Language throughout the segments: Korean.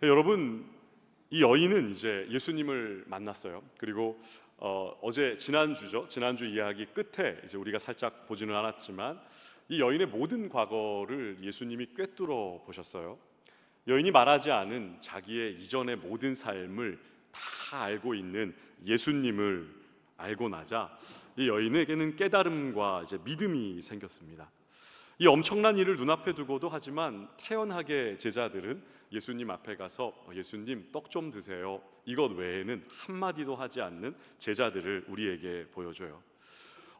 여러분, 이 여인은 이제 예수님을 만났어요. 그리고 어제 지난주 이야기 끝에 이제 우리가 살짝 보지는 않았지만 이 여인의 모든 과거를 예수님이 꿰뚫어 보셨어요. 여인이 말하지 않은 자기의 이전의 모든 삶을 다 알고 있는 예수님을 알고 나자 이 여인에게는 깨달음과 이제 믿음이 생겼습니다. 이 엄청난 일을 눈앞에 두고도 하지만 태연하게 제자들은 예수님 앞에 가서 예수님 떡 좀 드세요, 이것 외에는 한마디도 하지 않는 제자들을 우리에게 보여줘요.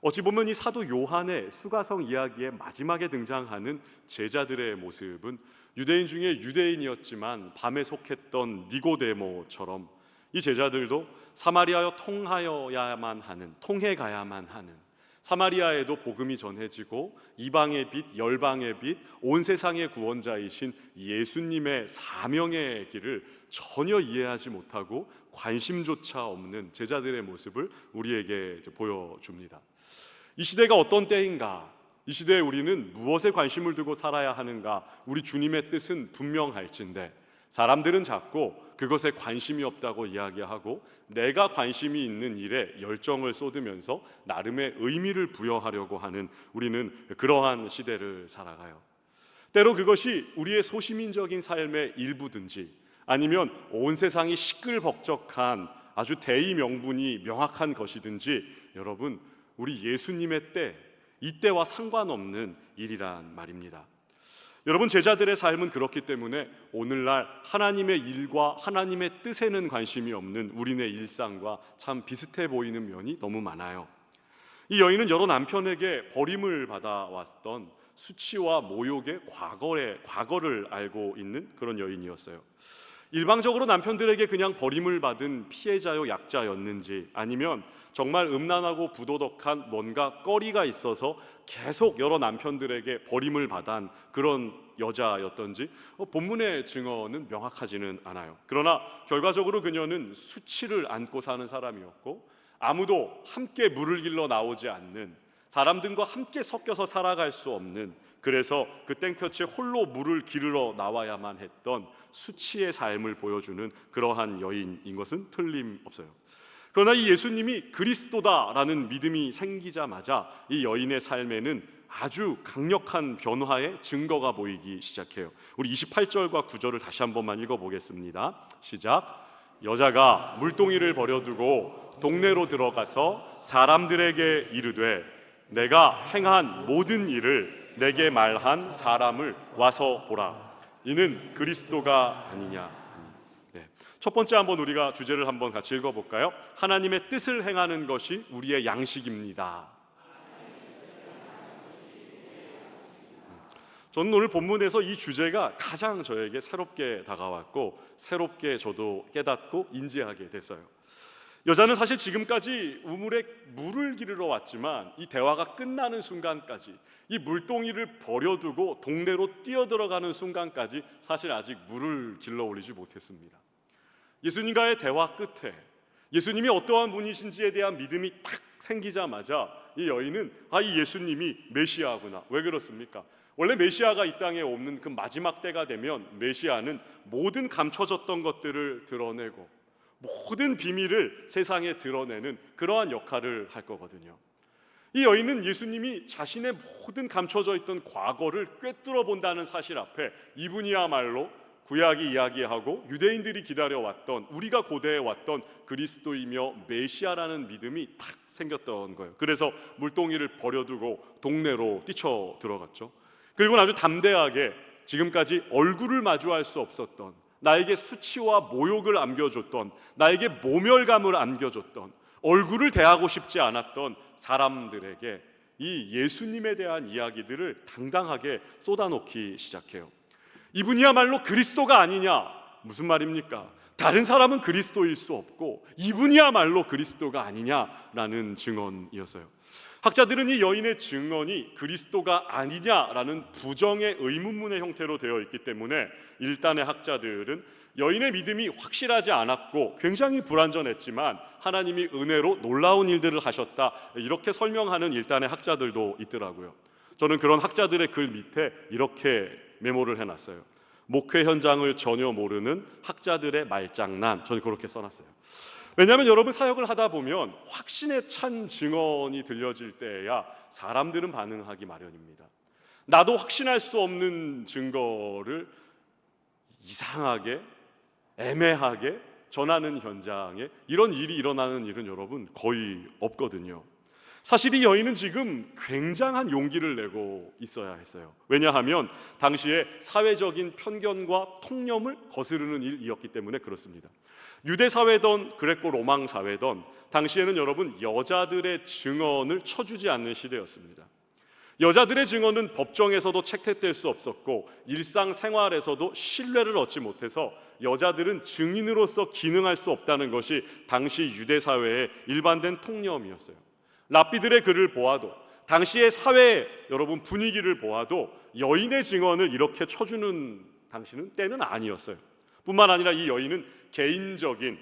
어찌 보면 이 사도 요한의 수가성 이야기의 마지막에 등장하는 제자들의 모습은 유대인 중에 유대인이었지만 밤에 속했던 니고데모처럼 이 제자들도 사마리아여 통해 가야만 하는, 사마리아에도 복음이 전해지고 이방의 빛, 열방의 빛, 온 세상의 구원자이신 예수님의 사명의 길을 전혀 이해하지 못하고 관심조차 없는 제자들의 모습을 우리에게 보여줍니다. 이 시대가 어떤 때인가? 이 시대에 우리는 무엇에 관심을 두고 살아야 하는가? 우리 주님의 뜻은 분명할진데 사람들은 자꾸 그것에 관심이 없다고 이야기하고 내가 관심이 있는 일에 열정을 쏟으면서 나름의 의미를 부여하려고 하는, 우리는 그러한 시대를 살아가요. 때로 그것이 우리의 소시민적인 삶의 일부든지 아니면 온 세상이 시끌벅적한 아주 대의 명분이 명확한 것이든지 여러분, 우리 예수님의 때, 이때와 상관없는 일이란 말입니다. 여러분, 제자들의 삶은 그렇기 때문에 오늘날 하나님의 일과 하나님의 뜻에는 관심이 없는 우리네 일상과 참 비슷해 보이는 면이 너무 많아요. 이 여인은 여러 남편에게 버림을 받아왔던 수치와 모욕의 과거를 알고 있는 그런 여인이었어요. 일방적으로 남편들에게 그냥 버림을 받은 피해자요 약자였는지, 아니면 정말 음란하고 부도덕한 뭔가 꺼리가 있어서 계속 여러 남편들에게 버림을 받은 그런 여자였던지 본문의 증언은 명확하지는 않아요. 그러나 결과적으로 그녀는 수치를 안고 사는 사람이었고, 아무도 함께 물을 길러 나오지 않는, 사람들과 함께 섞여서 살아갈 수 없는, 그래서 그 땡볕에 홀로 물을 기르러 나와야만 했던 수치의 삶을 보여주는 그러한 여인인 것은 틀림없어요. 그러나 이 예수님이 그리스도다라는 믿음이 생기자마자 이 여인의 삶에는 아주 강력한 변화의 증거가 보이기 시작해요. 우리 28절과 9절을 다시 한 번만 읽어보겠습니다. 시작. 여자가 물동이를 버려두고 동네로 들어가서 사람들에게 이르되 내가 행한 모든 일을 내게 말한 사람을 와서 보라. 이는 그리스도가 아니냐. 첫 번째 한번 우리가 주제를 한번 같이 읽어볼까요? 하나님의 뜻을 행하는 것이 우리의 양식입니다. 저는 오늘 본문에서 이 주제가 가장 저에게 새롭게 다가왔고, 새롭게 저도 깨닫고 인지하게 됐어요. 여자는 사실 지금까지 우물에 물을 기르러 왔지만 이 대화가 끝나는 순간까지, 이 물동이를 버려두고 동네로 뛰어들어가는 순간까지 사실 아직 물을 길러 올리지 못했습니다. 예수님과의 대화 끝에 예수님이 어떠한 분이신지에 대한 믿음이 딱 생기자마자 이 여인은 이 예수님이 메시아구나. 왜 그렇습니까? 원래 메시아가 이 땅에 없는 그 마지막 때가 되면 메시아는 모든 감춰졌던 것들을 드러내고 모든 비밀을 세상에 드러내는 그러한 역할을 할 거거든요. 이 여인은 예수님이 자신의 모든 감춰져 있던 과거를 꿰뚫어 본다는 사실 앞에 이분이야말로 구약이 이야기하고 유대인들이 기다려왔던, 우리가 고대해왔던 그리스도이며 메시아라는 믿음이 딱 생겼던 거예요. 그래서 물동이를 버려두고 동네로 뛰쳐 들어갔죠. 그리고 아주 담대하게 지금까지 얼굴을 마주할 수 없었던, 나에게 수치와 모욕을 안겨줬던, 나에게 모멸감을 안겨줬던, 얼굴을 대하고 싶지 않았던 사람들에게 이 예수님에 대한 이야기들을 당당하게 쏟아놓기 시작해요. 이분이야말로 그리스도가 아니냐? 무슨 말입니까? 다른 사람은 그리스도일 수 없고 이분이야말로 그리스도가 아니냐라는 증언이었어요. 학자들은 이 여인의 증언이 그리스도가 아니냐라는 부정의 의문문의 형태로 되어 있기 때문에 일단의 학자들은 여인의 믿음이 확실하지 않았고 굉장히 불완전했지만 하나님이 은혜로 놀라운 일들을 하셨다, 이렇게 설명하는 일단의 학자들도 있더라고요. 저는 그런 학자들의 글 밑에 이렇게 메모를 해놨어요. 목회 현장을 전혀 모르는 학자들의 말장난. 저는 그렇게 써놨어요. 왜냐하면 여러분, 사역을 하다 보면 확신에 찬 증언이 들려질 때야 사람들은 반응하기 마련입니다. 나도 확신할 수 없는 증거를 이상하게, 애매하게 전하는 현장에 이런 일이 일어나는 일은 여러분 거의 없거든요. 사실 이 여인은 지금 굉장한 용기를 내고 있어야 했어요. 왜냐하면 당시에 사회적인 편견과 통념을 거스르는 일이었기 때문에 그렇습니다. 유대 사회든 그레코 로망 사회든 당시에는 여러분 여자들의 증언을 쳐주지 않는 시대였습니다. 여자들의 증언은 법정에서도 채택될 수 없었고 일상생활에서도 신뢰를 얻지 못해서 여자들은 증인으로서 기능할 수 없다는 것이 당시 유대 사회의 일반된 통념이었어요. 랍비들의 글을 보아도, 당시의 사회 여러분 분위기를 보아도 여인의 증언을 이렇게 쳐주는 당시는 때는 아니었어요. 뿐만 아니라 이 여인은 개인적인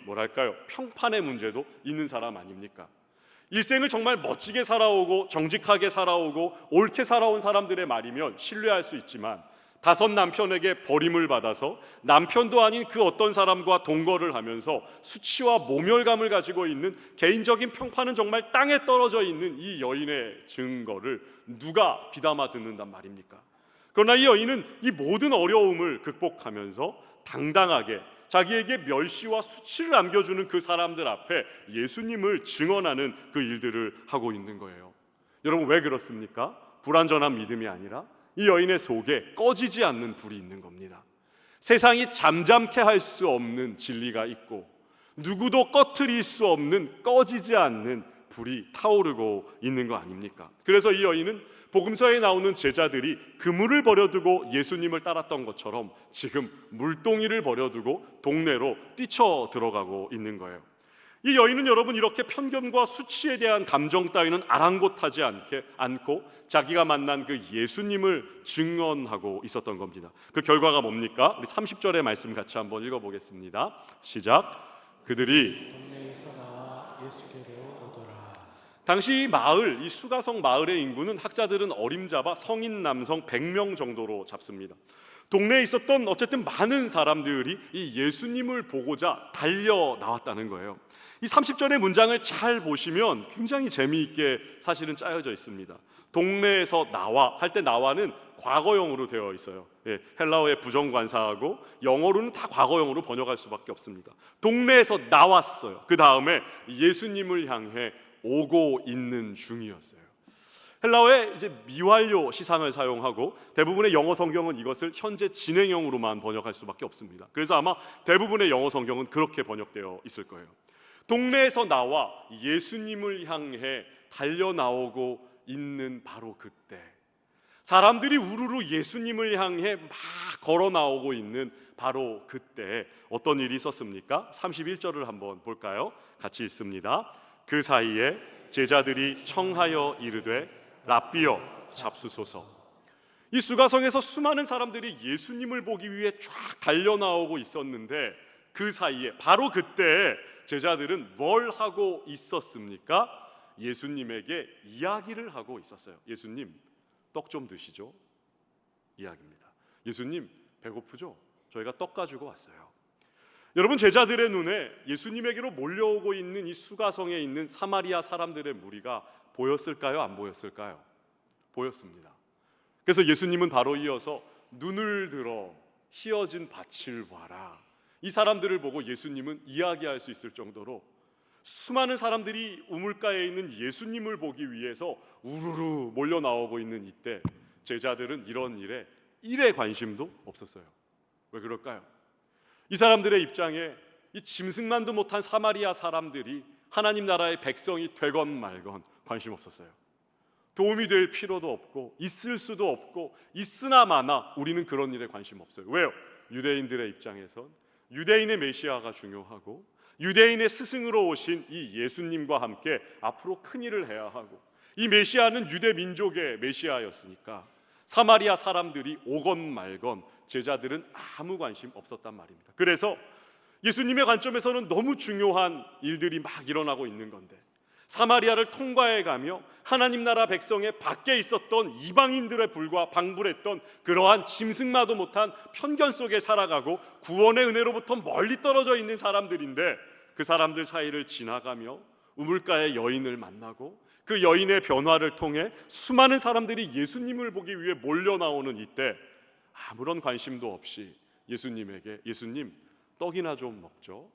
평판의 문제도 있는 사람 아닙니까? 일생을 정말 멋지게 살아오고 정직하게 살아오고 옳게 살아온 사람들의 말이면 신뢰할 수 있지만, 다섯 남편에게 버림을 받아서 남편도 아닌 그 어떤 사람과 동거를 하면서 수치와 모멸감을 가지고 있는 개인적인 평판은 정말 땅에 떨어져 있는 이 여인의 증거를 누가 귀담아 듣는단 말입니까? 그러나 이 여인은 이 모든 어려움을 극복하면서 당당하게 자기에게 멸시와 수치를 안겨주는 그 사람들 앞에 예수님을 증언하는 그 일들을 하고 있는 거예요. 여러분, 왜 그렇습니까? 불완전한 믿음이 아니라 이 여인의 속에 꺼지지 않는 불이 있는 겁니다. 세상이 잠잠케 할 수 없는 진리가 있고 누구도 꺼트릴 수 없는 꺼지지 않는 불이 타오르고 있는 거 아닙니까? 그래서 이 여인은 복음서에 나오는 제자들이 그물을 버려두고 예수님을 따랐던 것처럼 지금 물동이를 버려두고 동네로 뛰쳐 들어가고 있는 거예요. 이 여인은 여러분 이렇게 편견과 수치에 대한 감정 따위는 아랑곳하지 않고 자기가 만난 그 예수님을 증언하고 있었던 겁니다. 그 결과가 뭡니까? 우리 30절의 말씀 같이 한번 읽어보겠습니다. 시작. 그들이 동네에서 나와 예수께로 오더라. 당시 마을, 이 수가성 마을의 인구는 학자들은 어림잡아 성인 남성 100명 정도로 잡습니다. 동네에 있었던 어쨌든 많은 사람들이 이 예수님을 보고자 달려 나왔다는 거예요. 이 30절의 문장을 잘 보시면 굉장히 재미있게 사실은 짜여져 있습니다. 동네에서 나와 할 때 나와는 과거형으로 되어 있어요. 헬라어의 부정관사하고 영어로는 다 과거형으로 번역할 수밖에 없습니다. 동네에서 나왔어요. 그 다음에 예수님을 향해 오고 있는 중이었어요. 헬라어에 이제 미완료 시상을 사용하고 대부분의 영어 성경은 이것을 현재 진행형으로만 번역할 수밖에 없습니다. 그래서 아마 대부분의 영어 성경은 그렇게 번역되어 있을 거예요. 동네에서 나와 예수님을 향해 달려 나오고 있는 바로 그때, 사람들이 우르르 예수님을 향해 막 걸어 나오고 있는 바로 그때 어떤 일이 있었습니까? 31절을 한번 볼까요? 같이 읽습니다. 그 사이에 제자들이 청하여 이르되 랍비여 잡수소서. 이 수가성에서 수많은 사람들이 예수님을 보기 위해 쫙 달려 나오고 있었는데 그 사이에 바로 그때 제자들은 뭘 하고 있었습니까? 예수님에게 이야기를 하고 있었어요. 예수님, 떡 좀 드시죠? 이야기입니다. 예수님, 배고프죠? 저희가 떡 가지고 왔어요. 여러분, 제자들의 눈에 예수님에게로 몰려오고 있는 이 수가성에 있는 사마리아 사람들의 무리가 보였을까요? 안 보였을까요? 보였습니다. 그래서 예수님은 바로 이어서 눈을 들어 휘어진 밭을 봐라. 이 사람들을 보고 예수님은 이야기할 수 있을 정도로 수많은 사람들이 우물가에 있는 예수님을 보기 위해서 우르르 몰려 나오고 있는 이때 제자들은 이런 일에 관심도 없었어요. 왜 그럴까요? 이 사람들의 입장에 이 짐승만도 못한 사마리아 사람들이 하나님 나라의 백성이 되건 말건 관심 없었어요. 도움이 될 필요도 없고 있을 수도 없고 있으나 마나 우리는 그런 일에 관심 없어요. 왜요? 유대인들의 입장에선 유대인의 메시아가 중요하고 유대인의 스승으로 오신 이 예수님과 함께 앞으로 큰 일을 해야 하고 이 메시아는 유대 민족의 메시아였으니까 사마리아 사람들이 오건 말건 제자들은 아무 관심 없었단 말입니다. 그래서 예수님의 관점에서는 너무 중요한 일들이 막 일어나고 있는 건데 사마리아를 통과해 가며 하나님 나라 백성의 밖에 있었던 이방인들의 불과 방불했던 그러한 짐승마도 못한 편견 속에 살아가고 구원의 은혜로부터 멀리 떨어져 있는 사람들인데, 그 사람들 사이를 지나가며 우물가의 여인을 만나고 그 여인의 변화를 통해 수많은 사람들이 예수님을 보기 위해 몰려 나오는 이때, 아무런 관심도 없이 예수님에게 예수님 떡이나 좀 먹죠,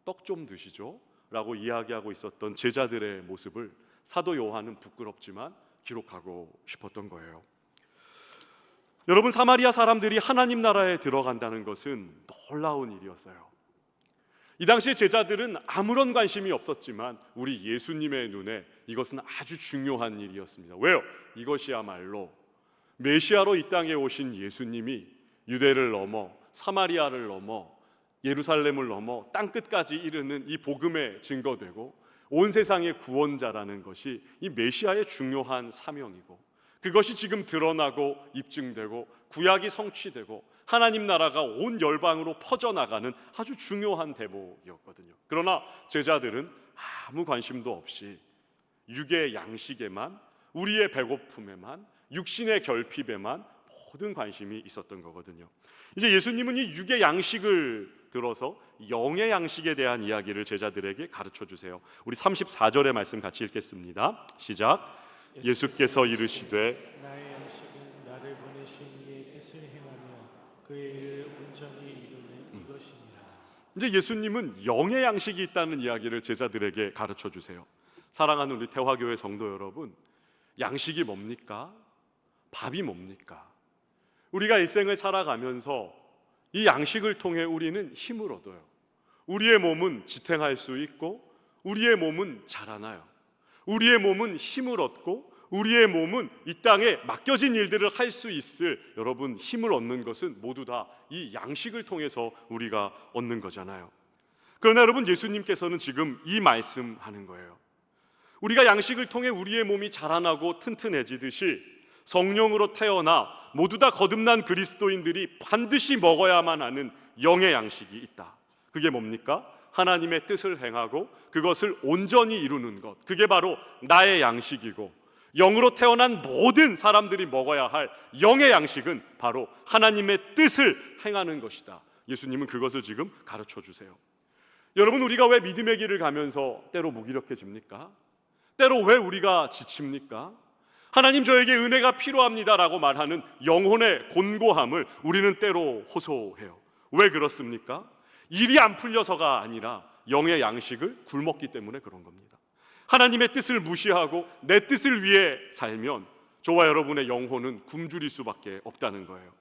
떡 좀 드시죠 라고 이야기하고 있었던 제자들의 모습을 사도 요한은 부끄럽지만 기록하고 싶었던 거예요. 여러분, 사마리아 사람들이 하나님 나라에 들어간다는 것은 놀라운 일이었어요. 이 당시에 제자들은 아무런 관심이 없었지만 우리 예수님의 눈에 이것은 아주 중요한 일이었습니다. 왜요? 이것이야말로 메시아로 이 땅에 오신 예수님이 유대를 넘어 사마리아를 넘어 예루살렘을 넘어 땅끝까지 이르는 이 복음의 증거되고 온 세상의 구원자라는 것이 이 메시아의 중요한 사명이고, 그것이 지금 드러나고 입증되고 구약이 성취되고 하나님 나라가 온 열방으로 퍼져나가는 아주 중요한 대목이었거든요. 그러나 제자들은 아무 관심도 없이 육의 양식에만, 우리의 배고픔에만, 육신의 결핍에만 모든 관심이 있었던 거거든요. 이제 예수님은 이 육의 양식을 들어서 영의 양식에 대한 이야기를 제자들에게 가르쳐 주세요. 우리 34절의 말씀 같이 읽겠습니다. 시작. 예수께서 이르시되 나의 양식은 나를 보내신 이의 뜻을 행하며 그의 일을 온전히 이루는 이것이니라. 이제 예수님은 영의 양식이 있다는 이야기를 제자들에게 가르쳐 주세요. 사랑하는 우리 태화교회 성도 여러분, 양식이 뭡니까? 밥이 뭡니까? 우리가 일생을 살아가면서 이 양식을 통해 우리는 힘을 얻어요. 우리의 몸은 지탱할 수 있고 우리의 몸은 자라나요. 우리의 몸은 힘을 얻고 우리의 몸은 이 땅에 맡겨진 일들을 할 수 있을, 여러분, 힘을 얻는 것은 모두 다 이 양식을 통해서 우리가 얻는 거잖아요. 그러나 여러분, 예수님께서는 지금 이 말씀하는 거예요. 우리가 양식을 통해 우리의 몸이 자라나고 튼튼해지듯이 성령으로 태어나 모두 다 거듭난 그리스도인들이 반드시 먹어야만 하는 영의 양식이 있다. 그게 뭡니까? 하나님의 뜻을 행하고 그것을 온전히 이루는 것, 그게 바로 나의 양식이고, 영으로 태어난 모든 사람들이 먹어야 할 영의 양식은 바로 하나님의 뜻을 행하는 것이다. 예수님은 그것을 지금 가르쳐 주세요. 여러분, 우리가 왜 믿음의 길을 가면서 때로 무기력해집니까? 때로 왜 우리가 지칩니까? 하나님, 저에게 은혜가 필요합니다라고 말하는 영혼의 곤고함을 우리는 때로 호소해요. 왜 그렇습니까? 일이 안 풀려서가 아니라 영의 양식을 굶었기 때문에 그런 겁니다. 하나님의 뜻을 무시하고 내 뜻을 위해 살면 저와 여러분의 영혼은 굶주릴 수밖에 없다는 거예요.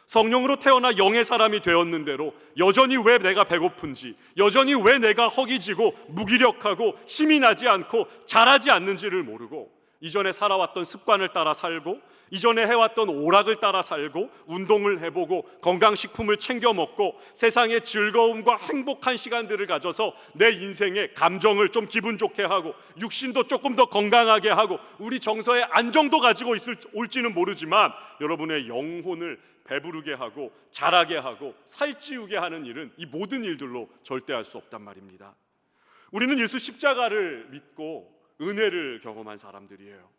성령으로 태어나 영의 사람이 되었는데로 여전히 왜 내가 배고픈지, 여전히 왜 내가 허기지고 무기력하고 힘이 나지 않고 자라지 않는지를 모르고 이전에 살아왔던 습관을 따라 살고 이전에 해왔던 오락을 따라 살고 운동을 해보고 건강식품을 챙겨 먹고 세상의 즐거움과 행복한 시간들을 가져서 내 인생의 감정을 좀 기분 좋게 하고 육신도 조금 더 건강하게 하고 우리 정서에 안정도 가지고 올지는 모르지만 여러분의 영혼을 배부르게 하고 자라게 하고 살찌우게 하는 일은 이 모든 일들로 절대 할 수 없단 말입니다. 우리는 예수 십자가를 믿고 은혜를 경험한 사람들이에요.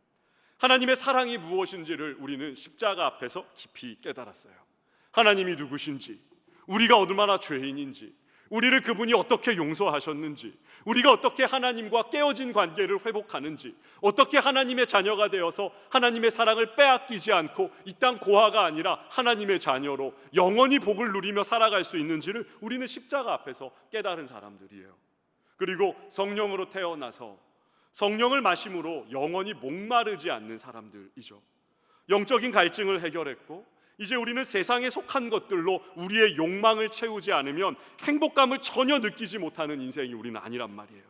하나님의 사랑이 무엇인지를 우리는 십자가 앞에서 깊이 깨달았어요. 하나님이 누구신지, 우리가 얼마나 죄인인지, 우리를 그분이 어떻게 용서하셨는지, 우리가 어떻게 하나님과 깨어진 관계를 회복하는지, 어떻게 하나님의 자녀가 되어서 하나님의 사랑을 빼앗기지 않고 이 땅 고아가 아니라 하나님의 자녀로 영원히 복을 누리며 살아갈 수 있는지를 우리는 십자가 앞에서 깨달은 사람들이에요. 그리고 성령으로 태어나서 성령을 마심으로 영원히 목마르지 않는 사람들이죠. 영적인 갈증을 해결했고 이제 우리는 세상에 속한 것들로 우리의 욕망을 채우지 않으면 행복감을 전혀 느끼지 못하는 인생이 우리는 아니란 말이에요.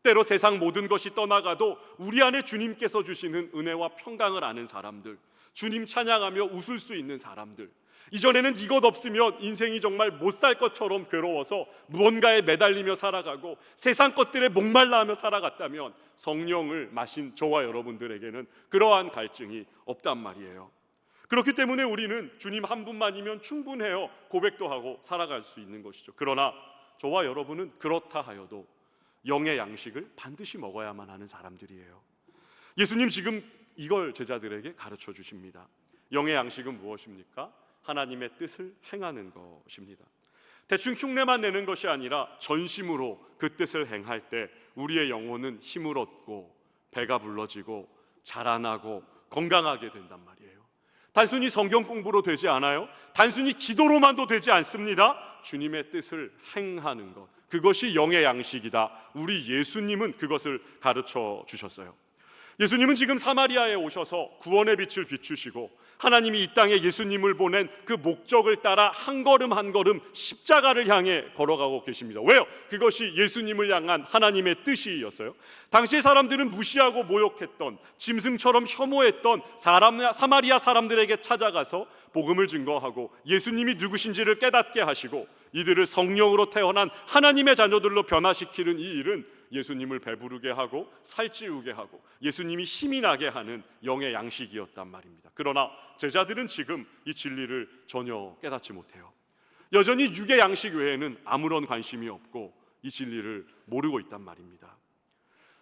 때로 세상 모든 것이 떠나가도 우리 안에 주님께서 주시는 은혜와 평강을 아는 사람들, 주님 찬양하며 웃을 수 있는 사람들, 이전에는 이것 없으면 인생이 정말 못 살 것처럼 괴로워서 무언가에 매달리며 살아가고 세상 것들에 목말라하며 살아갔다면 성령을 마신 저와 여러분들에게는 그러한 갈증이 없단 말이에요. 그렇기 때문에 우리는 주님 한 분만이면 충분해요 고백도 하고 살아갈 수 있는 것이죠. 그러나 저와 여러분은 그렇다 하여도 영의 양식을 반드시 먹어야만 하는 사람들이에요. 예수님 지금 이걸 제자들에게 가르쳐 주십니다. 영의 양식은 무엇입니까? 하나님의 뜻을 행하는 것입니다. 대충 흉내만 내는 것이 아니라 전심으로 그 뜻을 행할 때 우리의 영혼은 힘을 얻고 배가 불러지고 자라나고 건강하게 된단 말이에요. 단순히 성경 공부로 되지 않아요. 단순히 기도로만도 되지 않습니다. 주님의 뜻을 행하는 것, 그것이 영의 양식이다. 우리 예수님은 그것을 가르쳐 주셨어요. 예수님은 지금 사마리아에 오셔서 구원의 빛을 비추시고 하나님이 이 땅에 예수님을 보낸 그 목적을 따라 한 걸음 한 걸음 십자가를 향해 걸어가고 계십니다. 왜요? 그것이 예수님을 향한 하나님의 뜻이었어요. 당시의 사람들은 무시하고 모욕했던, 짐승처럼 혐오했던 사마리아 사람들에게 찾아가서 복음을 증거하고 예수님이 누구신지를 깨닫게 하시고 이들을 성령으로 태어난 하나님의 자녀들로 변화시키는 이 일은 예수님을 배부르게 하고 살찌우게 하고 예수님이 힘이 나게 하는 영의 양식이었단 말입니다. 그러나 제자들은 지금 이 진리를 전혀 깨닫지 못해요. 여전히 육의 양식 외에는 아무런 관심이 없고 이 진리를 모르고 있단 말입니다.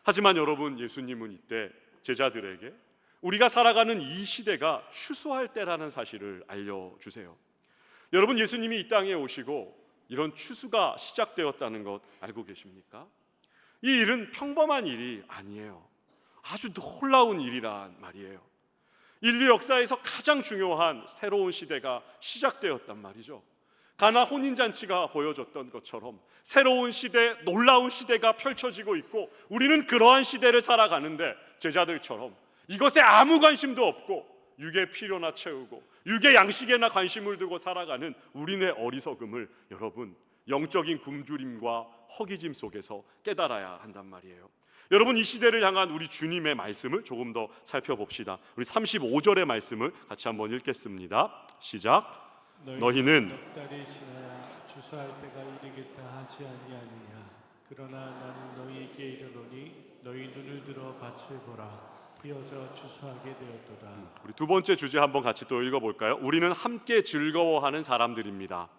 하지만 여러분, 예수님은 이때 제자들에게 우리가 살아가는 이 시대가 추수할 때라는 사실을 알려주세요. 여러분, 예수님이 이 땅에 오시고 이런 추수가 시작되었다는 것 알고 계십니까? 이 일은 평범한 일이 아니에요. 아주 놀라운 일이란 말이에요. 인류 역사에서 가장 중요한 새로운 시대가 시작되었단 말이죠. 가나 혼인잔치가 보여줬던 것처럼 새로운 시대, 놀라운 시대가 펼쳐지고 있고 우리는 그러한 시대를 살아가는데 제자들처럼 이것에 아무 관심도 없고 육의 필요나 채우고 육의 양식에나 관심을 두고 살아가는 우리네 어리석음을 여러분, 영적인 굶주림과 허기짐 속에서 깨달아야 한단 말이에요. 여러분, 이 시대를 향한 우리 주님의 말씀을 조금 더 살펴봅시다. 우리 35절의 말씀을 같이 한번 읽겠습니다. 시작. 너희는 넉 달이 지나야 추수할 때가 이르겠다 하지 아니하느냐. 그러나 나는 너희에게 이르노니 너희 눈을 들어 밭을 보라. 비어져 추수하게 되었도다. 우리 두 번째 주제 한번 같이 또 읽어볼까요? 우리는 함께 즐거워하는 사람들입니다.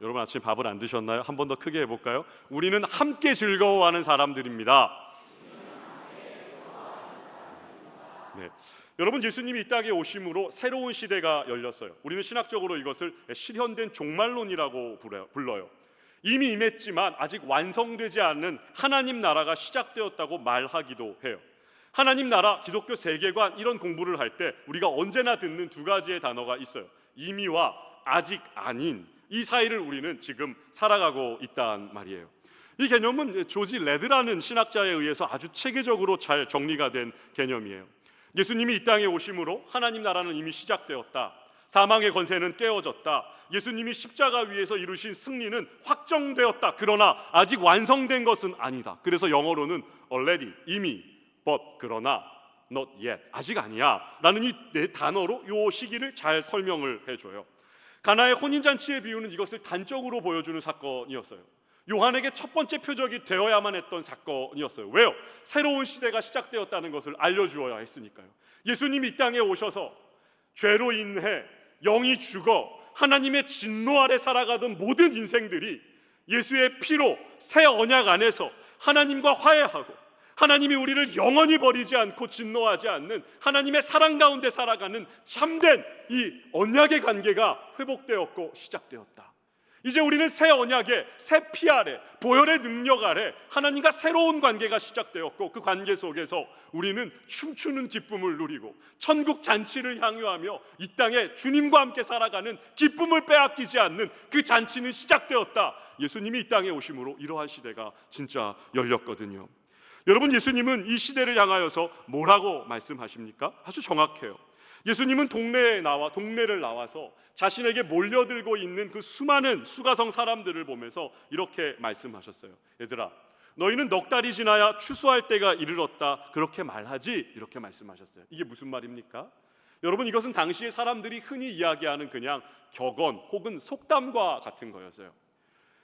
여러분, 아침 밥을 안 드셨나요? 한 번 더 크게 해볼까요? 우리는 함께 즐거워하는 사람들입니다. 네. 여러분, 예수님이 이 땅에 오심으로 새로운 시대가 열렸어요. 우리는 신학적으로 이것을 실현된 종말론이라고 불러요. 이미 임했지만 아직 완성되지 않은 하나님 나라가 시작되었다고 말하기도 해요. 하나님 나라, 기독교 세계관 이런 공부를 할 때 우리가 언제나 듣는 두 가지의 단어가 있어요. 이미와 아직 아닌, 이 사이를 우리는 지금 살아가고 있단 말이에요. 이 개념은 조지 레드라는 신학자에 의해서 아주 체계적으로 잘 정리가 된 개념이에요. 예수님이 이 땅에 오심으로 하나님 나라는 이미 시작되었다. 사망의 권세는 깨어졌다. 예수님이 십자가 위에서 이루신 승리는 확정되었다. 그러나 아직 완성된 것은 아니다. 그래서 영어로는 already, 이미, but, 그러나, not yet, 아직 아니야 라는 이 네 단어로 이 시기를 잘 설명을 해줘요. 가나의 혼인잔치의 비유는 이것을 단적으로 보여주는 사건이었어요. 요한에게 첫 번째 표적이 되어야만 했던 사건이었어요. 왜요? 새로운 시대가 시작되었다는 것을 알려주어야 했으니까요. 예수님이 이 땅에 오셔서 죄로 인해 영이 죽어 하나님의 진노 아래 살아가던 모든 인생들이 예수의 피로 새 언약 안에서 하나님과 화해하고 하나님이 우리를 영원히 버리지 않고 진노하지 않는 하나님의 사랑 가운데 살아가는 참된 이 언약의 관계가 회복되었고 시작되었다. 이제 우리는 새 언약의 새 피 아래, 보혈의 능력 아래 하나님과 새로운 관계가 시작되었고 그 관계 속에서 우리는 춤추는 기쁨을 누리고 천국 잔치를 향유하며 이 땅에 주님과 함께 살아가는 기쁨을 빼앗기지 않는 그 잔치는 시작되었다. 예수님이 이 땅에 오심으로 이러한 시대가 진짜 열렸거든요. 여러분, 예수님은 이 시대를 향하여서 뭐라고 말씀하십니까? 아주 정확해요. 예수님은 동네를 나와서 자신에게 몰려들고 있는 그 수많은 수가성 사람들을 보면서 이렇게 말씀하셨어요. 얘들아, 너희는 넉 달이 지나야 추수할 때가 이르렀다. 그렇게 말하지? 이렇게 말씀하셨어요. 이게 무슨 말입니까? 여러분, 이것은 당시의 사람들이 흔히 이야기하는 그냥 격언 혹은 속담과 같은 거였어요.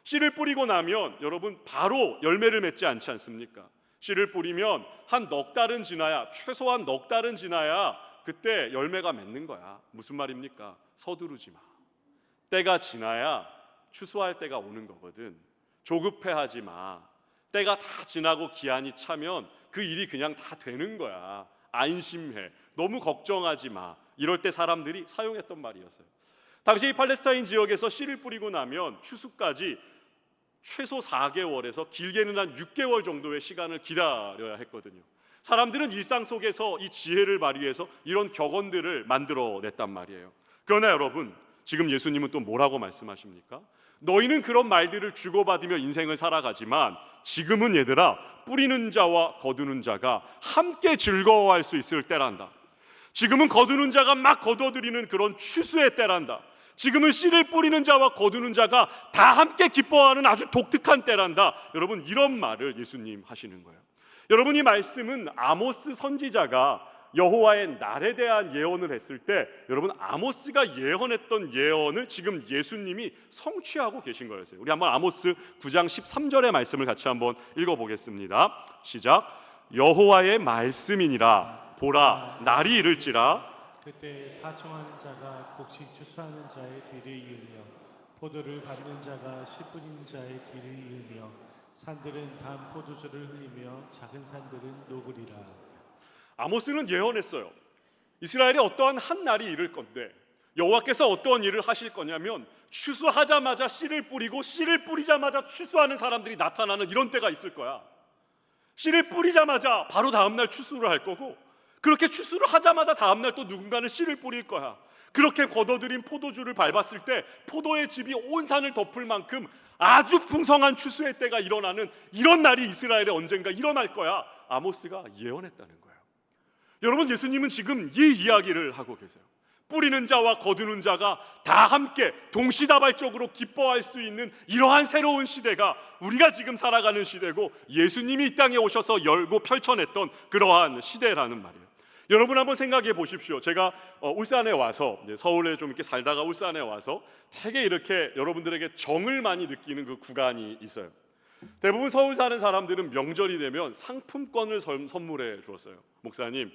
씨를 뿌리고 나면 여러분 바로 열매를 맺지 않지 않습니까? 씨를 뿌리면 한 넉 달은 지나야, 최소한 넉 달은 지나야 그때 열매가 맺는 거야. 무슨 말입니까? 서두르지 마. 때가 지나야 추수할 때가 오는 거거든. 조급해하지 마. 때가 다 지나고 기한이 차면 그 일이 그냥 다 되는 거야. 안심해. 너무 걱정하지 마. 이럴 때 사람들이 사용했던 말이었어요. 당시 이 팔레스타인 지역에서 씨를 뿌리고 나면 추수까지 최소 4개월에서 길게는 한 6개월 정도의 시간을 기다려야 했거든요. 사람들은 일상 속에서 이 지혜를 발휘해서 이런 격언들을 만들어냈단 말이에요. 그러나 여러분, 지금 예수님은 또 뭐라고 말씀하십니까? 너희는 그런 말들을 주고받으며 인생을 살아가지만 지금은 얘들아, 뿌리는 자와 거두는 자가 함께 즐거워할 수 있을 때란다. 지금은 거두는 자가 막 거둬들이는 그런 추수의 때란다. 지금은 씨를 뿌리는 자와 거두는 자가 다 함께 기뻐하는 아주 독특한 때란다. 여러분, 이런 말을 예수님 하시는 거예요. 여러분, 이 말씀은 아모스 선지자가 여호와의 날에 대한 예언을 했을 때, 여러분, 아모스가 예언했던 예언을 지금 예수님이 성취하고 계신 거였어요. 우리 한번 아모스 9장 13절의 말씀을 같이 한번 읽어보겠습니다. 시작. 여호와의 말씀이니라. 보라, 날이 이를지라. 그때 파종하는 자가 곡식 추수하는 자의 뒤를 이으며 포도를 밟는 자가 씨 뿌리는 자의 뒤를 이으며 산들은 단 포도주를 흘리며 작은 산들은 녹으리라. 아모스는 예언했어요. 이스라엘에 어떠한 한 날이 이를 건데 여호와께서 어떠한 일을 하실 거냐면 추수하자마자 씨를 뿌리고 씨를 뿌리자마자 추수하는 사람들이 나타나는 이런 때가 있을 거야. 씨를 뿌리자마자 바로 다음 날 추수를 할 거고, 그렇게 추수를 하자마자 다음 날 또 누군가는 씨를 뿌릴 거야. 그렇게 걷어들인 포도주를 밟았을 때 포도의 즙이 온 산을 덮을 만큼 아주 풍성한 추수의 때가 일어나는 이런 날이 이스라엘에 언젠가 일어날 거야. 아모스가 예언했다는 거예요. 여러분, 예수님은 지금 이 이야기를 하고 계세요. 뿌리는 자와 거두는 자가 다 함께 동시다발적으로 기뻐할 수 있는 이러한 새로운 시대가 우리가 지금 살아가는 시대고, 예수님이 이 땅에 오셔서 열고 펼쳐냈던 그러한 시대라는 말이에요. 여러분, 한번 생각해 보십시오. 제가 울산에 와서, 서울에 좀 이렇게 살다가 울산에 와서 되게 이렇게 여러분들에게 정을 많이 느끼는 그 구간이 있어요. 대부분 서울 사는 사람들은 명절이 되면 상품권을 선물해 주었어요. 목사님,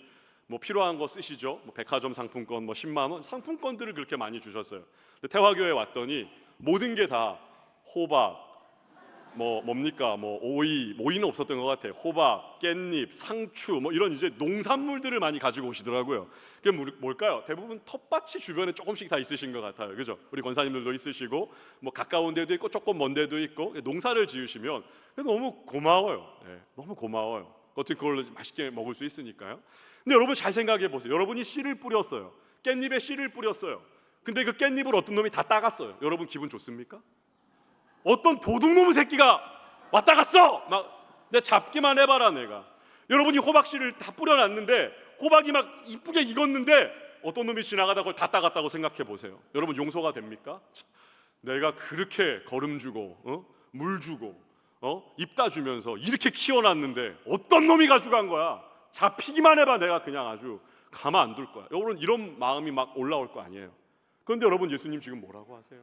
뭐 필요한 거 쓰시죠? 뭐 백화점 상품권 뭐 10만 원 상품권들을 그렇게 많이 주셨어요. 근데 태화교회 왔더니 모든 게 다 호박, 뭡니까? 오이는 없었던 것 같아요. 호박, 깻잎, 상추, 뭐 이런 이제 농산물들을 많이 가지고 오시더라고요. 그게 뭘까요? 대부분 텃밭이 주변에 조금씩 다 있으신 것 같아요. 그죠? 우리 권사님들도 있으시고, 뭐 가까운 데도 있고 조금 먼 데도 있고, 농사를 지으시면 너무 고마워요. 너무 고마워요. 어떻게 그걸로 맛있게 먹을 수 있으니까요. 근데 여러분, 잘 생각해 보세요. 여러분이 씨를 뿌렸어요. 깻잎에 씨를 뿌렸어요. 근데 그 깻잎을 어떤 놈이 다 따갔어요. 여러분, 기분 좋습니까? 어떤 도둑놈의 새끼가 왔다 갔어! 막 내 잡기만 해봐라 내가. 여러분이 호박씨를 다 뿌려놨는데 호박이 막 이쁘게 익었는데 어떤 놈이 지나가다 그걸 다 따갔다고 생각해 보세요. 여러분, 용서가 됩니까? 내가 그렇게 거름 주고 물 주고 입 따주면서 이렇게 키워놨는데 어떤 놈이 가져간 거야. 잡히기만 해봐 내가 그냥 아주 가만 안 둘 거야. 여러분, 이런 마음이 막 올라올 거 아니에요. 그런데 여러분, 예수님 지금 뭐라고 하세요?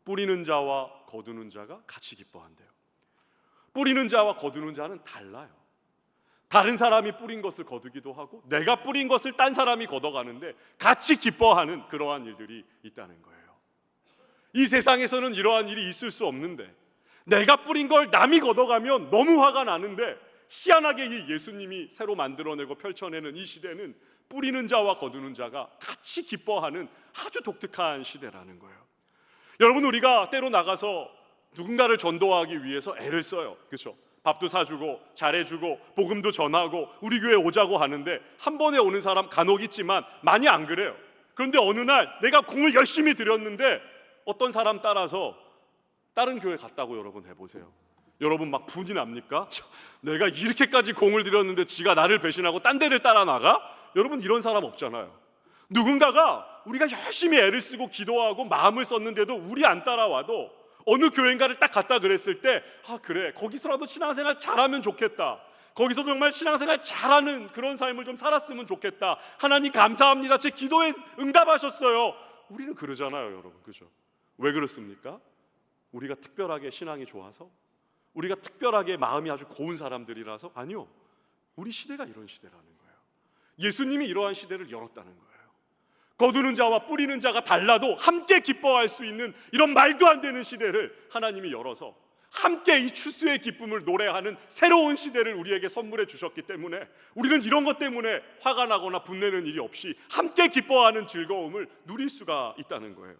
뿌리는 자와 거두는 자가 같이 기뻐한대요. 뿌리는 자와 거두는 자는 달라요. 다른 사람이 뿌린 것을 거두기도 하고 내가 뿌린 것을 딴 사람이 걷어가는데 같이 기뻐하는 그러한 일들이 있다는 거예요. 이 세상에서는 이러한 일이 있을 수 없는데, 내가 뿌린 걸 남이 걷어가면 너무 화가 나는데, 희한하게 이 예수님이 새로 만들어내고 펼쳐내는 이 시대는 뿌리는 자와 거두는 자가 같이 기뻐하는 아주 독특한 시대라는 거예요. 여러분, 우리가 때로 나가서 누군가를 전도하기 위해서 애를 써요. 그렇죠? 밥도 사주고 잘해주고 복음도 전하고 우리 교회 오자고 하는데 한 번에 오는 사람 간혹 있지만 많이 안 그래요. 그런데 어느 날 내가 공을 열심히 들였는데 어떤 사람 따라서 다른 교회 갔다고 여러분 해보세요. 여러분 막 분이 납니까? 내가 이렇게까지 공을 들였는데 지가 나를 배신하고 딴 데를 따라 나가? 여러분, 이런 사람 없잖아요. 누군가가 우리가 열심히 애를 쓰고 기도하고 마음을 썼는데도 우리 안 따라와도 어느 교회인가를 딱 갔다 그랬을 때, 그래, 거기서라도 신앙생활 잘하면 좋겠다. 거기서 정말 신앙생활 잘하는 그런 삶을 좀 살았으면 좋겠다. 하나님 감사합니다. 제 기도에 응답하셨어요. 우리는 그러잖아요, 여러분. 그죠? 왜 그렇습니까? 우리가 특별하게 신앙이 좋아서? 우리가 특별하게 마음이 아주 고운 사람들이라서? 아니요. 우리 시대가 이런 시대라는 거예요. 예수님이 이러한 시대를 열었다는 거예요. 거두는 자와 뿌리는 자가 달라도 함께 기뻐할 수 있는 이런 말도 안 되는 시대를 하나님이 열어서 함께 이 추수의 기쁨을 노래하는 새로운 시대를 우리에게 선물해 주셨기 때문에 우리는 이런 것 때문에 화가 나거나 분내는 일이 없이 함께 기뻐하는 즐거움을 누릴 수가 있다는 거예요.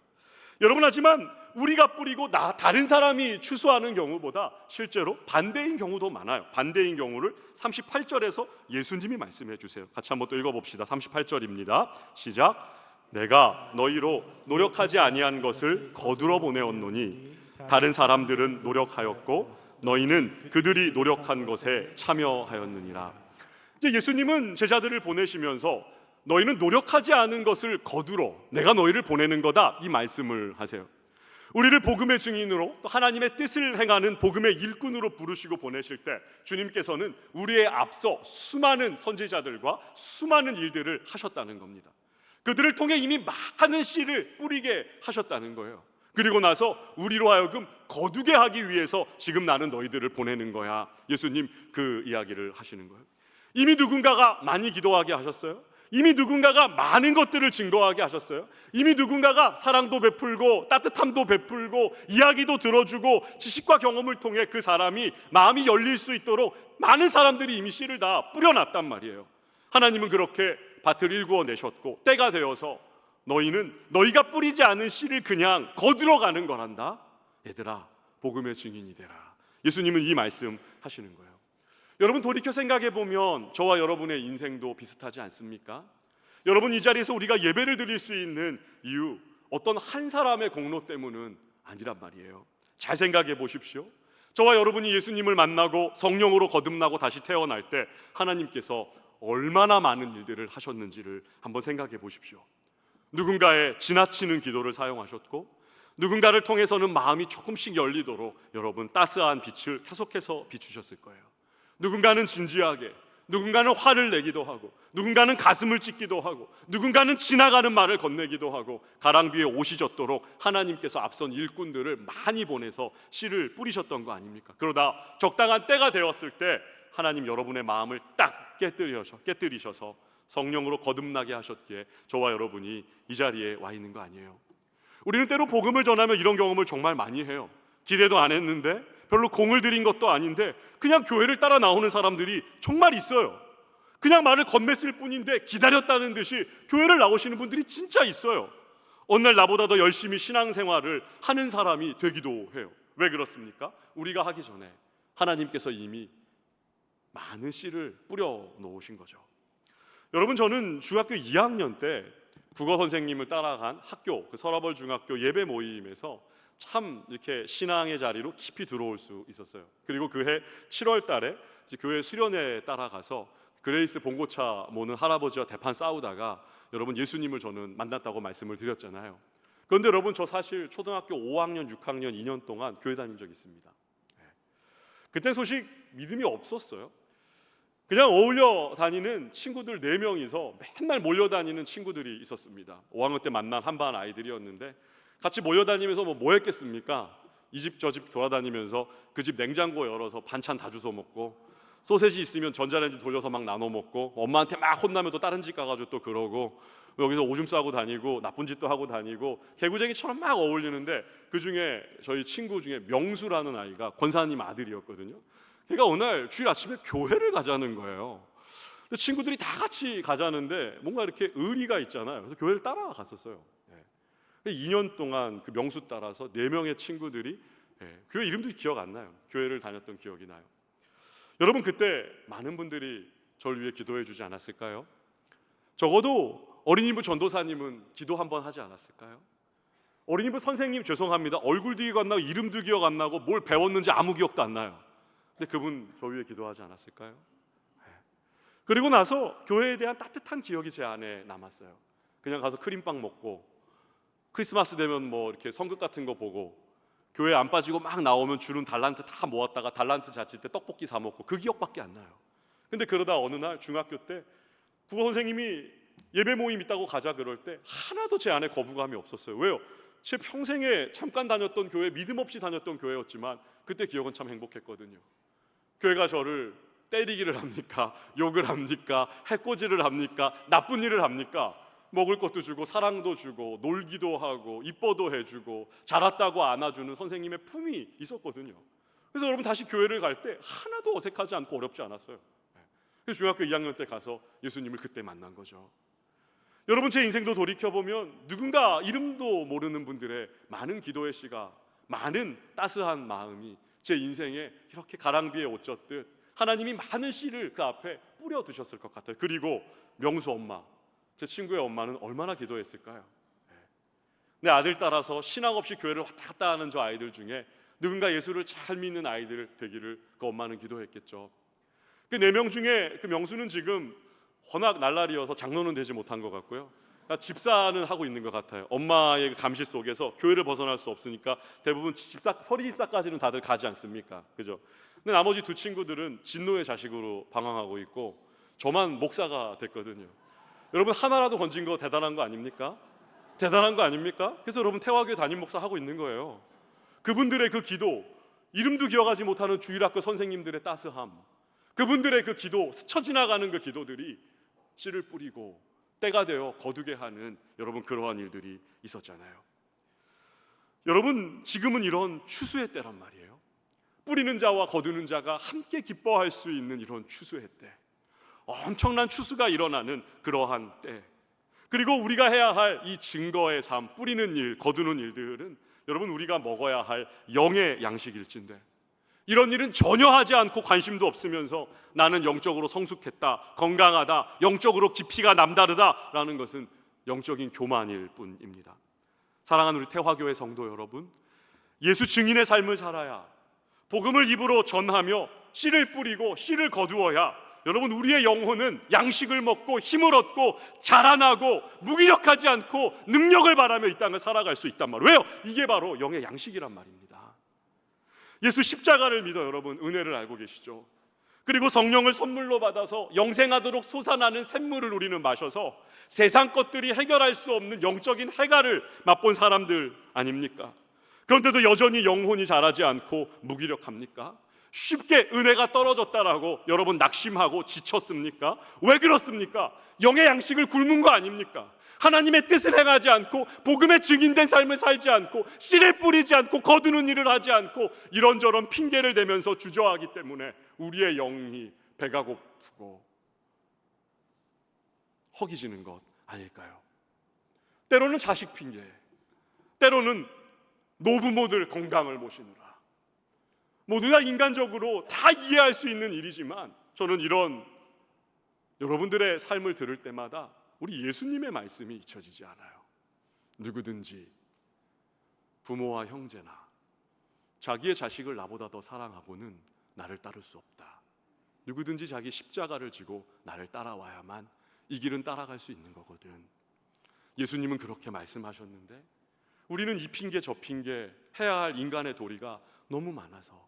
여러분, 하지만 우리가 뿌리고 다른 사람이 추수하는 경우보다 실제로 반대인 경우도 많아요. 반대인 경우를 38절에서 예수님이 말씀해 주세요. 같이 한번 또 읽어봅시다. 38절입니다. 시작. 내가 너희로 노력하지 아니한 것을 거두러 보내었노니 다른 사람들은 노력하였고 너희는 그들이 노력한 것에 참여하였느니라. 이제 예수님은 제자들을 보내시면서 너희는 노력하지 않은 것을 거두러 내가 너희를 보내는 거다, 이 말씀을 하세요. 우리를 복음의 증인으로 또 하나님의 뜻을 행하는 복음의 일꾼으로 부르시고 보내실 때 주님께서는 우리의 앞서 수많은 선지자들과 수많은 일들을 하셨다는 겁니다. 그들을 통해 이미 많은 씨를 뿌리게 하셨다는 거예요. 그리고 나서 우리로 하여금 거두게 하기 위해서 지금 나는 너희들을 보내는 거야. 예수님 그 이야기를 하시는 거예요. 이미 누군가가 많이 기도하게 하셨어요. 이미 누군가가 많은 것들을 증거하게 하셨어요. 이미 누군가가 사랑도 베풀고 따뜻함도 베풀고 이야기도 들어주고 지식과 경험을 통해 그 사람이 마음이 열릴 수 있도록 많은 사람들이 이미 씨를 다 뿌려놨단 말이에요. 하나님은 그렇게 밭을 일구어 내셨고 때가 되어서 너희는 너희가 뿌리지 않은 씨를 그냥 거두러 가는 거란다. 얘들아, 복음의 증인이 되라. 예수님은 이 말씀 하시는 거예요. 여러분, 돌이켜 생각해 보면 저와 여러분의 인생도 비슷하지 않습니까? 여러분, 이 자리에서 우리가 예배를 드릴 수 있는 이유 어떤 한 사람의 공로 때문은 아니란 말이에요. 잘 생각해 보십시오. 저와 여러분이 예수님을 만나고 성령으로 거듭나고 다시 태어날 때 하나님께서 얼마나 많은 일들을 하셨는지를 한번 생각해 보십시오. 누군가의 지나치는 기도를 사용하셨고 누군가를 통해서는 마음이 조금씩 열리도록 여러분 따스한 빛을 계속해서 비추셨을 거예요. 누군가는 진지하게, 누군가는 화를 내기도 하고, 누군가는 가슴을 찢기도 하고, 누군가는 지나가는 말을 건네기도 하고, 가랑비에 옷이 젖도록 하나님께서 앞선 일꾼들을 많이 보내서 씨를 뿌리셨던 거 아닙니까? 그러다 적당한 때가 되었을 때 하나님 여러분의 마음을 딱 깨뜨리셔서 성령으로 거듭나게 하셨기에 저와 여러분이 이 자리에 와 있는 거 아니에요. 우리는 때로 복음을 전하면 이런 경험을 정말 많이 해요. 기대도 안 했는데 별로 공을 들인 것도 아닌데 그냥 교회를 따라 나오는 사람들이 정말 있어요. 그냥 말을 건넸을 뿐인데 기다렸다는 듯이 교회를 나오시는 분들이 진짜 있어요. 어느 날 나보다 더 열심히 신앙생활을 하는 사람이 되기도 해요. 왜 그렇습니까? 우리가 하기 전에 하나님께서 이미 많은 씨를 뿌려 놓으신 거죠. 여러분, 저는 중학교 2학년 때 국어 선생님을 따라간 학교, 그 서라벌 중학교 예배 모임에서 참 이렇게 신앙의 자리로 깊이 들어올 수 있었어요. 그리고 그해 7월 달에 교회 수련회에 따라가서 그레이스 봉고차 모는 할아버지와 대판 싸우다가 여러분 예수님을 저는 만났다고 말씀을 드렸잖아요. 그런데 여러분, 저 사실 초등학교 5학년, 6학년 2년 동안 교회 다닌 적이 있습니다. 그때 소식 믿음이 없었어요. 그냥 어울려 다니는 친구들 4명이서 맨날 몰려다니는 친구들이 있었습니다. 5학년 때 만난 한반 아이들이었는데 같이 모여다니면서 뭐 했겠습니까? 이 집 저 집 돌아다니면서 그 집 냉장고 열어서 반찬 다 주워 먹고 소세지 있으면 전자레인지 돌려서 막 나눠 먹고 엄마한테 막 혼나면 또 다른 집 가가지고 또 그러고 여기서 오줌 싸고 다니고 나쁜 짓도 하고 다니고 개구쟁이처럼 막 어울리는데 그중에 저희 친구 중에 명수라는 아이가 권사님 아들이었거든요. 걔가 어느 날 주일 아침에 교회를 가자는 거예요. 근데 친구들이 다 같이 가자는데 뭔가 이렇게 의리가 있잖아요. 그래서 교회를 따라갔었어요. 2년 동안 그 명수 따라서 4명의 친구들이 교회 이름도 기억 안 나요. 교회를 다녔던 기억이 나요. 여러분, 그때 많은 분들이 저를 위해 기도해 주지 않았을까요? 적어도 어린이부 전도사님은 기도 한번 하지 않았을까요? 어린이부 선생님 죄송합니다. 얼굴도 기억 안 나고 이름도 기억 안 나고 뭘 배웠는지 아무 기억도 안 나요. 근데 그분 저 위해 기도하지 않았을까요? 그리고 나서 교회에 대한 따뜻한 기억이 제 안에 남았어요. 그냥 가서 크림빵 먹고 크리스마스 되면 뭐 이렇게 성극 같은 거 보고 교회 안 빠지고 막 나오면 주는 달란트 다 모았다가 달란트 자칠 때 떡볶이 사 먹고 그 기억밖에 안 나요. 근데 그러다 어느 날 중학교 때 국어 선생님이 예배 모임 있다고 가자 그럴 때 하나도 제 안에 거부감이 없었어요. 왜요? 제 평생에 잠깐 다녔던 교회, 믿음 없이 다녔던 교회였지만 그때 기억은 참 행복했거든요. 교회가 저를 때리기를 합니까? 욕을 합니까? 해코지를 합니까? 나쁜 일을 합니까? 먹을 것도 주고 사랑도 주고 놀기도 하고 이뻐도 해주고 자랐다고 안아주는 선생님의 품이 있었거든요. 그래서 여러분 다시 교회를 갈 때 하나도 어색하지 않고 어렵지 않았어요. 그래서 중학교 2학년 때 가서 예수님을 그때 만난 거죠. 여러분 제 인생도 돌이켜보면 누군가 이름도 모르는 분들의 많은 기도의 시가, 많은 따스한 마음이 제 인생에 이렇게 가랑비에 옷 젖듯 하나님이 많은 씨를 그 앞에 뿌려 두셨을 것 같아요. 그리고 명수 엄마, 제 친구의 엄마는 얼마나 기도했을까요? 내 아들 따라서 신앙 없이 교회를 왔다 갔다 하는 저 아이들 중에 누군가 예수를 잘 믿는 아이들 되기를 그 엄마는 기도했겠죠. 그 4명 중에 그 명수는 지금 워낙 날라리여서 장로는 되지 못한 것 같고요. 그러니까 집사는 하고 있는 것 같아요. 엄마의 그 감시 속에서 교회를 벗어날 수 없으니까 대부분 집사, 서리집사까지는 다들 가지 않습니까? 그죠? 근데 나머지 2 친구들은 진노의 자식으로 방황하고 있고 저만 목사가 됐거든요. 여러분 하나라도 건진 거 대단한 거 아닙니까? 대단한 거 아닙니까? 그래서 여러분 태화교회 담임 목사 하고 있는 거예요. 그분들의 그 기도, 이름도 기억하지 못하는 주일학교 선생님들의 따스함, 그분들의 그 기도, 스쳐 지나가는 그 기도들이 씨를 뿌리고 때가 되어 거두게 하는 여러분 그러한 일들이 있었잖아요. 여러분 지금은 이런 추수의 때란 말이에요. 뿌리는 자와 거두는 자가 함께 기뻐할 수 있는 이런 추수의 때, 엄청난 추수가 일어나는 그러한 때, 그리고 우리가 해야 할 이 증거의 삶, 뿌리는 일, 거두는 일들은 여러분 우리가 먹어야 할 영의 양식일진데 이런 일은 전혀 하지 않고 관심도 없으면서 나는 영적으로 성숙했다, 건강하다, 영적으로 깊이가 남다르다라는 것은 영적인 교만일 뿐입니다. 사랑하는 우리 태화교회 성도 여러분, 예수 증인의 삶을 살아야, 복음을 입으로 전하며 씨를 뿌리고 씨를 거두어야 여러분 우리의 영혼은 양식을 먹고 힘을 얻고 자라나고 무기력하지 않고 능력을 바라며 이 땅을 살아갈 수 있단 말이에요. 왜요? 이게 바로 영의 양식이란 말입니다. 예수 십자가를 믿어 여러분 은혜를 알고 계시죠? 그리고 성령을 선물로 받아서 영생하도록 솟아나는 샘물을 우리는 마셔서 세상 것들이 해결할 수 없는 영적인 해갈을 맛본 사람들 아닙니까? 그런데도 여전히 영혼이 자라지 않고 무기력합니까? 쉽게 은혜가 떨어졌다라고 여러분 낙심하고 지쳤습니까? 왜 그렇습니까? 영의 양식을 굶은 거 아닙니까? 하나님의 뜻을 행하지 않고 복음의 증인된 삶을 살지 않고 씨를 뿌리지 않고 거두는 일을 하지 않고 이런저런 핑계를 대면서 주저하기 때문에 우리의 영이 배가 고프고 허기지는 것 아닐까요? 때로는 자식 핑계, 때로는 노부모들 건강을 모시느라, 모두가 인간적으로 다 이해할 수 있는 일이지만 저는 이런 여러분들의 삶을 들을 때마다 우리 예수님의 말씀이 잊혀지지 않아요. 누구든지 부모와 형제나 자기의 자식을 나보다 더 사랑하고는 나를 따를 수 없다. 누구든지 자기 십자가를 지고 나를 따라와야만 이 길은 따라갈 수 있는 거거든. 예수님은 그렇게 말씀하셨는데 우리는 이 핑계 저 핑계 해야 할 인간의 도리가 너무 많아서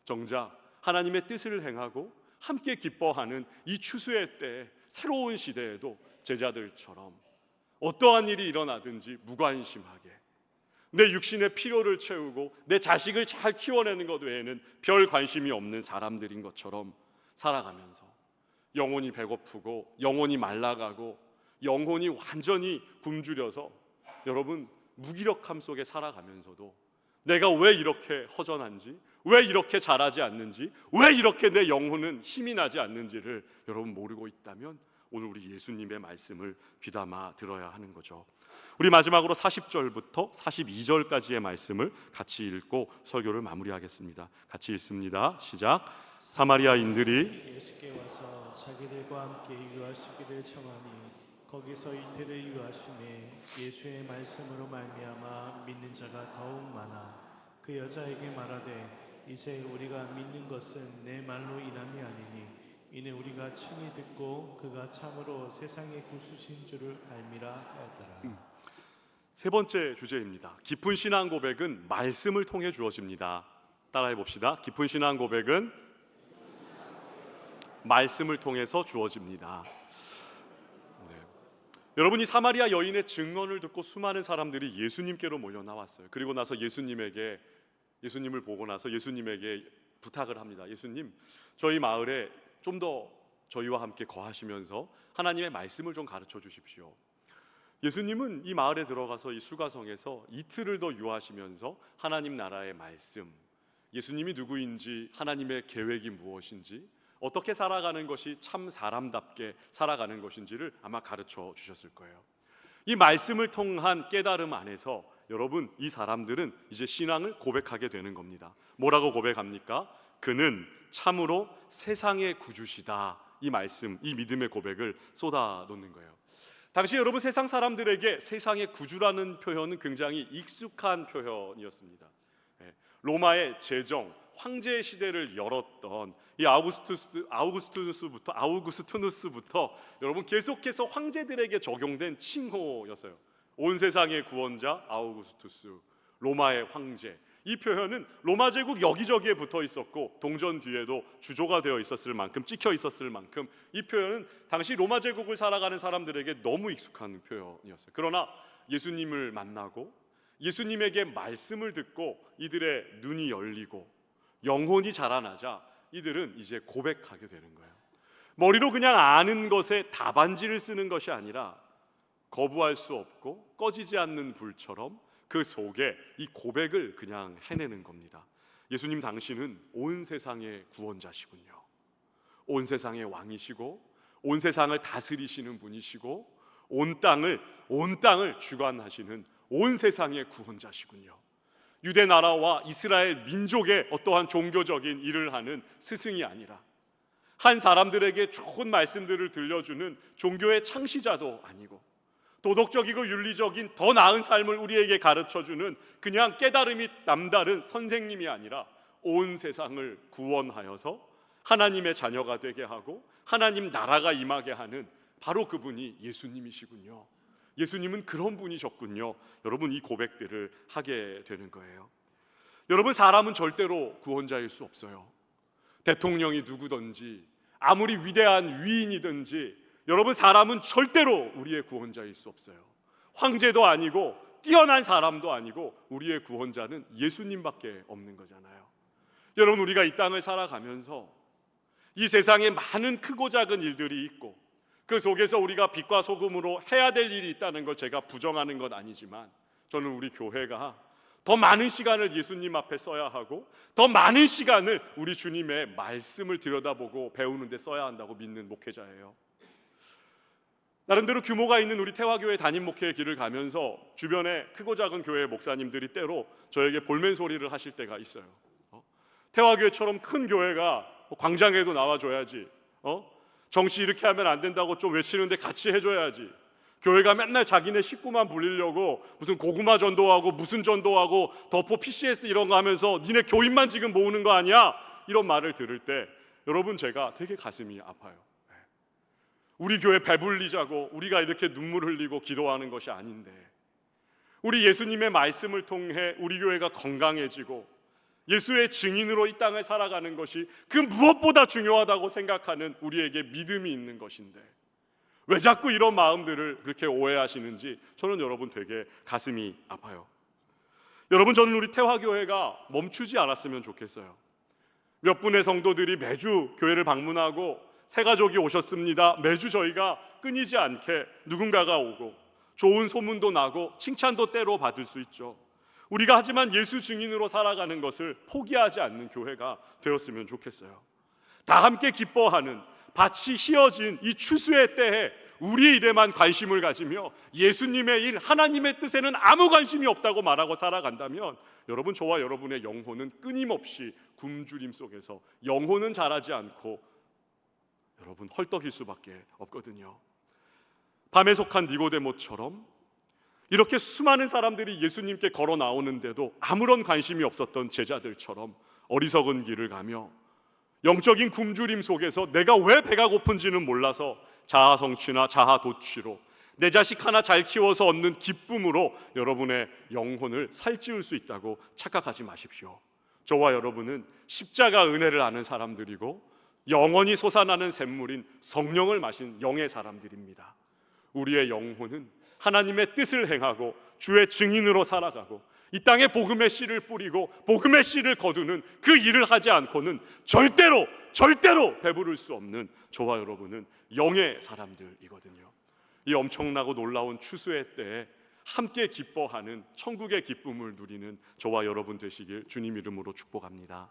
정작 하나님의 뜻을 행하고 함께 기뻐하는 이 추수의 때 새로운 시대에도 제자들처럼 어떠한 일이 일어나든지 무관심하게 내 육신의 필요를 채우고 내 자식을 잘 키워내는 것 외에는 별 관심이 없는 사람들인 것처럼 살아가면서 영혼이 배고프고 영혼이 말라가고 영혼이 완전히 굶주려서 여러분 무기력함 속에 살아가면서도 내가 왜 이렇게 허전한지, 왜 이렇게 자라지 않는지, 왜 이렇게 내 영혼은 힘이 나지 않는지를 여러분 모르고 있다면 오늘 우리 예수님의 말씀을 귀담아 들어야 하는 거죠. 우리 마지막으로 40절부터 42절까지의 말씀을 같이 읽고 설교를 마무리하겠습니다. 같이 읽습니다. 시작. 사마리아인들이 예수께 와서 자기들과 함께 유하시기를 청하니 거기서 이틀을 유하심에 예수의 말씀으로 말미암아 믿는 자가 더욱 많아 그 여자에게 말하되 이제 우리가 믿는 것은 내 말로 인함이 아니니 이는 우리가 친히 듣고 그가 참으로 세상의 구주신 줄을 알미라 하였더라. 세 번째 주제입니다. 깊은 신앙 고백은 말씀을 통해 주어집니다. 따라해 봅시다. 깊은 신앙 고백은 말씀을 통해서 주어집니다. 여러분이 사마리아 여인의 증언을 듣고 수많은 사람들이 예수님께로 몰려 나왔어요. 그리고 나서 예수님을 보고 나서 예수님에게 부탁을 합니다. 예수님, 저희 마을에 좀 더 저희와 함께 거하시면서 하나님의 말씀을 좀 가르쳐 주십시오. 예수님은 이 마을에 들어가서 이 수가성에서 이틀을 더 유하시면서 하나님 나라의 말씀, 예수님이 누구인지, 하나님의 계획이 무엇인지, 어떻게 살아가는 것이 참 사람답게 살아가는 것인지를 아마 가르쳐 주셨을 거예요. 이 말씀을 통한 깨달음 안에서 여러분, 이 사람들은 이제 신앙을 고백하게 되는 겁니다. 뭐라고 고백합니까? 그는 참으로 세상의 구주시다. 이 말씀, 이 믿음의 고백을 쏟아놓는 거예요. 당시 여러분, 세상 사람들에게 세상의 구주라는 표현은 굉장히 익숙한 표현이었습니다. 로마의 제정, 황제 시대를 열었던 이 아우구스투누스부터 여러분 계속해서 황제들에게 적용된 칭호였어요. 온 세상의 구원자 아우구스투스, 로마의 황제. 이 표현은 로마 제국 여기저기에 붙어 있었고 동전 뒤에도 주조가 되어 있었을 만큼, 찍혀 있었을 만큼 이 표현은 당시 로마 제국을 살아가는 사람들에게 너무 익숙한 표현이었어요. 그러나 예수님을 만나고 예수님에게 말씀을 듣고 이들의 눈이 열리고 영혼이 자라나자 이들은 이제 고백하게 되는 거예요. 머리로 그냥 아는 것에 답안지를 쓰는 것이 아니라 거부할 수 없고 꺼지지 않는 불처럼 그 속에 이 고백을 그냥 해내는 겁니다. 예수님, 당신은 온 세상의 구원자시군요. 온 세상의 왕이시고 온 세상을 다스리시는 분이시고 온 땅을 주관하시는 온 세상의 구원자시군요. 유대 나라와 이스라엘 민족의 어떠한 종교적인 일을 하는 스승이 아니라 한 사람들에게 좋은 말씀들을 들려주는 종교의 창시자도 아니고 도덕적이고 윤리적인 더 나은 삶을 우리에게 가르쳐주는 그냥 깨달음이 남다른 선생님이 아니라 온 세상을 구원하여서 하나님의 자녀가 되게 하고 하나님 나라가 임하게 하는 바로 그분이 예수님이시군요. 예수님은 그런 분이셨군요. 여러분, 이 고백들을 하게 되는 거예요. 여러분, 사람은 절대로 구원자일 수 없어요. 대통령이 누구든지 아무리 위대한 위인이든지 여러분, 사람은 절대로 우리의 구원자일 수 없어요. 황제도 아니고 뛰어난 사람도 아니고 우리의 구원자는 예수님밖에 없는 거잖아요. 여러분, 우리가 이 땅을 살아가면서 이 세상에 많은 크고 작은 일들이 있고 그 속에서 우리가 빛과 소금으로 해야 될 일이 있다는 걸 제가 부정하는 건 아니지만 저는 우리 교회가 더 많은 시간을 예수님 앞에 써야 하고 더 많은 시간을 우리 주님의 말씀을 들여다보고 배우는 데 써야 한다고 믿는 목회자예요. 나름대로 규모가 있는 우리 태화교회 담임 목회의 길을 가면서 주변에 크고 작은 교회 목사님들이 때로 저에게 볼멘 소리를 하실 때가 있어요. 태화교회처럼 큰 교회가 광장에도 나와줘야지, 정치 이렇게 하면 안 된다고 좀 외치는데 같이 해줘야지. 교회가 맨날 자기네 식구만 불리려고 무슨 고구마 전도하고 무슨 전도하고 덕포 PCS 이런 거 하면서 니네 교인만 지금 모으는 거 아니야? 이런 말을 들을 때 여러분, 제가 되게 가슴이 아파요. 우리 교회 배불리자고 우리가 이렇게 눈물 흘리고 기도하는 것이 아닌데 우리 예수님의 말씀을 통해 우리 교회가 건강해지고 예수의 증인으로 이 땅을 살아가는 것이 그 무엇보다 중요하다고 생각하는 우리에게 믿음이 있는 것인데 왜 자꾸 이런 마음들을 그렇게 오해하시는지 저는 여러분 되게 가슴이 아파요. 여러분, 저는 우리 태화교회가 멈추지 않았으면 좋겠어요. 몇 분의 성도들이 매주 교회를 방문하고 새 가족이 오셨습니다. 매주 저희가 끊이지 않게 누군가가 오고 좋은 소문도 나고 칭찬도 때로 받을 수 있죠. 우리가 하지만 예수 증인으로 살아가는 것을 포기하지 않는 교회가 되었으면 좋겠어요. 다 함께 기뻐하는 밭이 휘어진 이 추수의 때에 우리의 일에만 관심을 가지며 예수님의 일, 하나님의 뜻에는 아무 관심이 없다고 말하고 살아간다면 여러분, 저와 여러분의 영혼은 끊임없이 굶주림 속에서 영혼은 자라지 않고 여러분 헐떡일 수밖에 없거든요. 밤에 속한 니고데모처럼 이렇게 수많은 사람들이 예수님께 걸어 나오는데도 아무런 관심이 없었던 제자들처럼 어리석은 길을 가며 영적인 굶주림 속에서 내가 왜 배가 고픈지는 몰라서 자아 성취나 자아 도취로 내 자식 하나 잘 키워서 얻는 기쁨으로 여러분의 영혼을 살찌울 수 있다고 착각하지 마십시오. 저와 여러분은 십자가 은혜를 아는 사람들이고 영원히 솟아나는 샘물인 성령을 마신 영의 사람들입니다. 우리의 영혼은 하나님의 뜻을 행하고 주의 증인으로 살아가고 이 땅에 복음의 씨를 뿌리고 복음의 씨를 거두는 그 일을 하지 않고는 절대로 배부를 수 없는 저와 여러분은 영의 사람들이거든요. 이 엄청나고 놀라운 추수의 때에 함께 기뻐하는 천국의 기쁨을 누리는 저와 여러분 되시길 주님 이름으로 축복합니다.